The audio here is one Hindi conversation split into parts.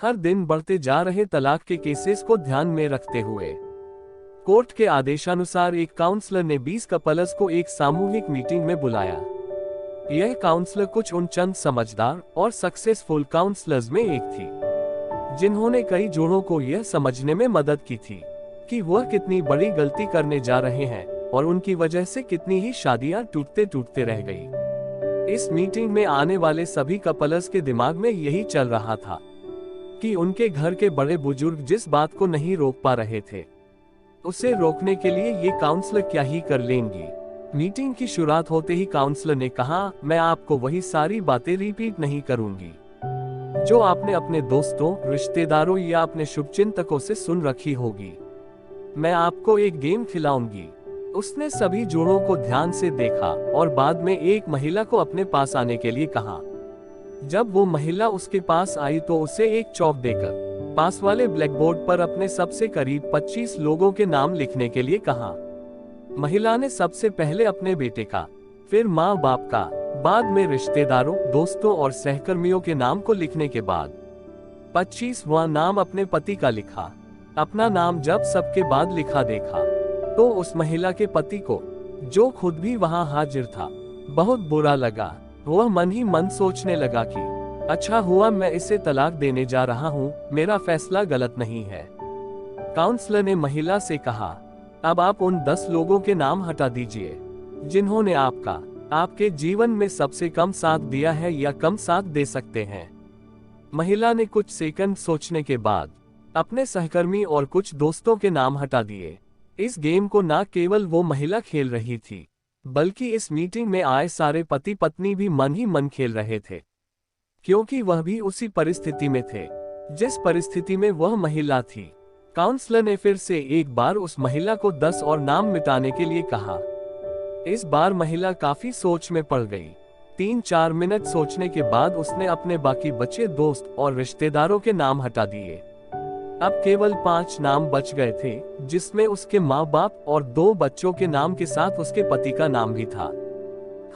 हर दिन बढ़ते जा रहे तलाक के केसेस को ध्यान में रखते हुए कोर्ट के आदेशानुसार एक काउंसलर ने 20 कपल्स को एक सामूहिक मीटिंग में बुलाया। यह काउंसलर कुछ उन चंद समझदार और सक्सेसफुल काउंसलर्स में एक थी, जिन्होंने कई जोड़ों को यह समझने में मदद की थी कि वह कितनी बड़ी गलती करने जा रहे हैं और उनकी वजह से कितनी ही शादियां टूटते टूटते रह गई। इस मीटिंग में आने वाले सभी कपल्स के दिमाग में यही चल रहा था कि उनके घर के बड़े बुजुर्ग जिस बात को नहीं रोक पा रहे थे, उसे रोकने के लिए ये काउंसलर क्या ही कर लेंगी। मीटिंग की शुरुआत होते ही काउंसलर ने कहा, मैं आपको वही सारी बातें रिपीट नहीं करूंगी जो आपने अपने दोस्तों, रिश्तेदारों या अपने शुभचिंतकों से सुन रखी होगी। मैं आपको एक गेम खिलाऊंगी। उसने सभी जोड़ों को ध्यान से देखा और बाद में एक महिला को अपने पास आने के लिए कहा। जब वो महिला उसके पास आई तो उसे एक चौक देकर पास वाले ब्लैकबोर्ड पर अपने सबसे करीब 25 लोगों के नाम लिखने के लिए कहा। महिला ने सबसे पहले अपने बेटे का, फिर माँ बाप का, बाद में रिश्तेदारों, दोस्तों और सहकर्मियों के नाम को लिखने के बाद 25वां नाम अपने पति का लिखा। अपना नाम जब सबके बाद लिखा देखा तो उस महिला के पति को, जो खुद भी वहां हाजिर था, बहुत बुरा लगा। वह मन ही मन सोचने लगा कि अच्छा हुआ मैं इसे तलाक देने जा रहा हूँ, मेरा फैसला गलत नहीं है। काउंसलर ने महिला से कहा, अब आप उन 10 लोगों के नाम हटा दीजिए जिन्होंने आपके जीवन में सबसे कम साथ दिया है या कम साथ दे सकते हैं। महिला ने कुछ सेकंड सोचने के बाद अपने सहकर्मी और कुछ दोस्तों के नाम हटा दिए। इस गेम को न केवल वो महिला खेल रही थी, बल्कि इस मीटिंग में आए सारे पति पत्नी भी मन ही मन खेल रहे थे, क्योंकि वह भी उसी परिस्थिति में थे जिस परिस्थिति में वह महिला थी। काउंसलर ने फिर से एक बार उस महिला को 10 और नाम मिटाने के लिए कहा। इस बार महिला काफी सोच में पड़ गई। 3-4 मिनट सोचने के बाद उसने अपने बाकी बचे दोस्त और रिश्तेदारों के नाम हटा दिए। अब केवल 5 नाम बच गए थे, जिसमें उसके माँ बाप और 2 बच्चों के नाम के साथ उसके पति का नाम भी था।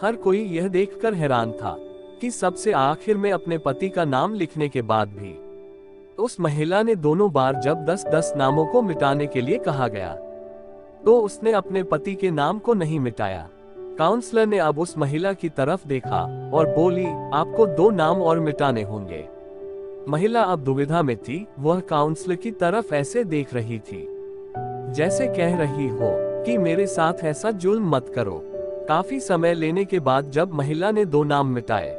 हर कोई यह देखकर हैरान था कि सबसे आखिर में अपने पति का नाम लिखने के बाद भी उस महिला ने दोनों बार जब 10-10 नामों को मिटाने के लिए कहा गया तो उसने अपने पति के नाम को नहीं मिटाया। काउंसलर ने अब उस महिला की तरफ देखा और बोली, आपको 2 नाम और मिटाने होंगे। महिला अब दुविधा में थी। वह काउंसलर की तरफ ऐसे देख रही थी जैसे कह रही हो कि मेरे साथ ऐसा जुल्म मत करो। काफी समय लेने के बाद जब महिला ने 2 नाम मिटाए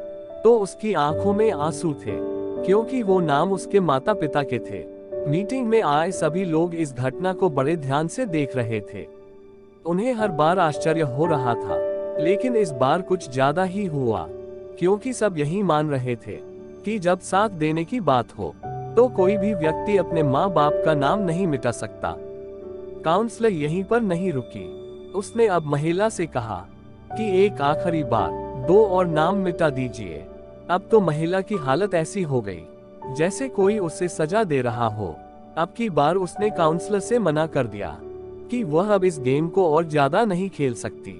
तो उसकी आंखों में आंसू थे, क्योंकि वो नाम उसके माता पिता के थे। मीटिंग में आए सभी लोग इस घटना को बड़े ध्यान से देख रहे थे। उन्हें हर बार आश्चर्य हो रहा था, लेकिन इस बार कुछ ज्यादा ही हुआ, क्योंकि सब यही मान रहे थे कि जब साथ देने की बात हो तो कोई भी व्यक्ति अपने माँ बाप का नाम नहीं मिटा सकता। काउंसलर यहीं पर नहीं रुकी। उसने अब महिला से कहा कि एक आखिरी बार 2 और नाम मिटा दीजिए। अब तो महिला की हालत ऐसी हो गई जैसे कोई उसे सजा दे रहा हो। अब की बार उसने काउंसलर से मना कर दिया कि वह अब इस गेम को और ज्यादा नहीं खेल सकती।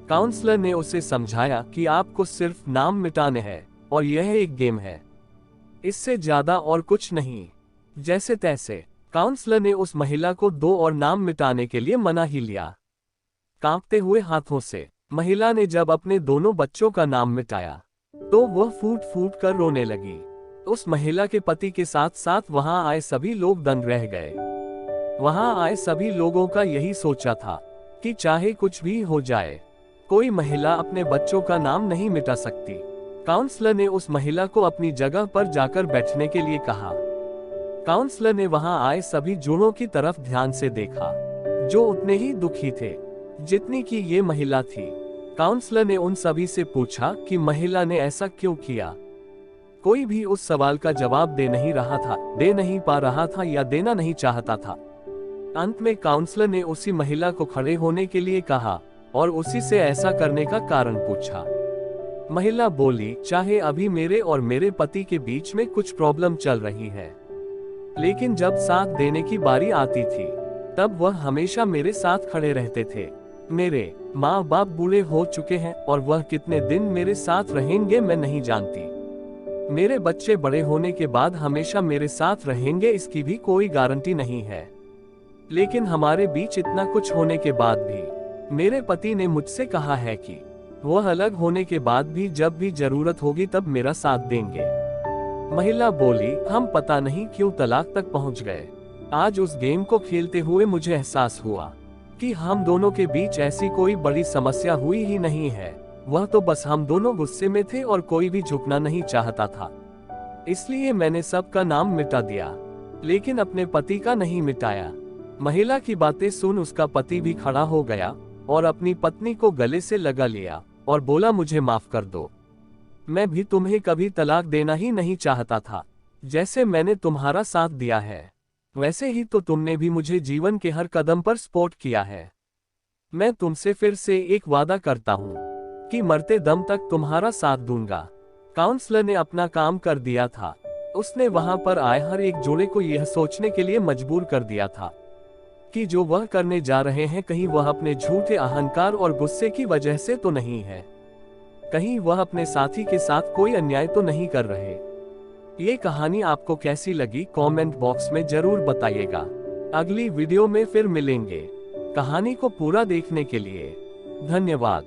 काउंसलर ने उसे समझाया कि आपको सिर्फ नाम मिटाने हैं और यह एक गेम है, इससे ज्यादा और कुछ नहीं। जैसे तैसे काउंसलर ने उस महिला को 2 और नाम मिटाने के लिए मना ही लिया। कांपते हुए हाथों से महिला ने जब अपने दोनों बच्चों का नाम मिटाया तो वह फूट फूट कर रोने लगी। उस महिला के पति के साथ साथ वहां आए सभी लोग दंग रह गए। वहां आए सभी लोगों का यही सोचा था कि चाहे कुछ भी हो जाए, कोई महिला अपने बच्चों का नाम नहीं मिटा सकती। काउंसलर ने उस महिला को अपनी जगह पर जाकर बैठने के लिए कहा। काउंसलर ने वहां आए सभी जोड़ों की तरफ ध्यान से देखा, जो उतने ही दुखी थे जितनी कि ये महिला थी। काउंसलर ने उन सभी से पूछा कि महिला ने ऐसा क्यों किया। कोई भी उस सवाल का जवाब दे नहीं पा रहा था या देना नहीं चाहता था। अंत में काउंसलर ने उसी महिला को खड़े होने के लिए कहा और उसी से ऐसा करने का कारण पूछा। महिला बोली, चाहे अभी मेरे और मेरे पति के बीच में कुछ प्रॉब्लम चल रही है, लेकिन जब साथ देने की बारी आती थी तब वह हमेशा मेरे साथ खड़े रहते थे। मेरे माँ बाप बूढ़े हो चुके हैं और वह कितने दिन मेरे साथ रहेंगे मैं नहीं जानती। मेरे बच्चे बड़े होने के बाद हमेशा मेरे साथ रहेंगे इसकी भी कोई गारंटी नहीं है। लेकिन हमारे बीच इतना कुछ होने के बाद भी मेरे पति ने मुझसे कहा है कि वह अलग होने के बाद भी जब भी जरूरत होगी तब मेरा साथ देंगे। महिला बोली, हम पता नहीं क्यों तलाक तक पहुंच गए। आज उस गेम को खेलते हुए मुझे एहसास हुआ कि हम दोनों के बीच ऐसी कोई बड़ी समस्या हुई ही नहीं है। वह तो बस हम दोनों गुस्से में थे और कोई भी झुकना नहीं चाहता था। इसलिए मैंने सबका नाम मिटा दिया, लेकिन अपने पति का नहीं मिटाया। महिला की बातें सुन उसका पति भी खड़ा हो गया और अपनी पत्नी को गले से लगा लिया और बोला, मुझे माफ कर दो। मैं भी तुम्हें कभी तलाक देना ही नहीं चाहता था। जैसे मैंने तुम्हारा साथ दिया है वैसे ही तो तुमने भी मुझे जीवन के हर कदम पर सपोर्ट किया है। मैं तुमसे फिर से एक वादा करता हूँ कि मरते दम तक तुम्हारा साथ दूंगा। काउंसलर ने अपना काम कर दिया था। उसने वहां पर आए हर एक जोड़े को यह सोचने के लिए मजबूर कर दिया था कि जो वह करने जा रहे हैं कहीं वह अपने झूठे अहंकार और गुस्से की वजह से तो नहीं है, कहीं वह अपने साथी के साथ कोई अन्याय तो नहीं कर रहे। ये कहानी आपको कैसी लगी कमेंट बॉक्स में जरूर बताइएगा। अगली वीडियो में फिर मिलेंगे। कहानी को पूरा देखने के लिए धन्यवाद।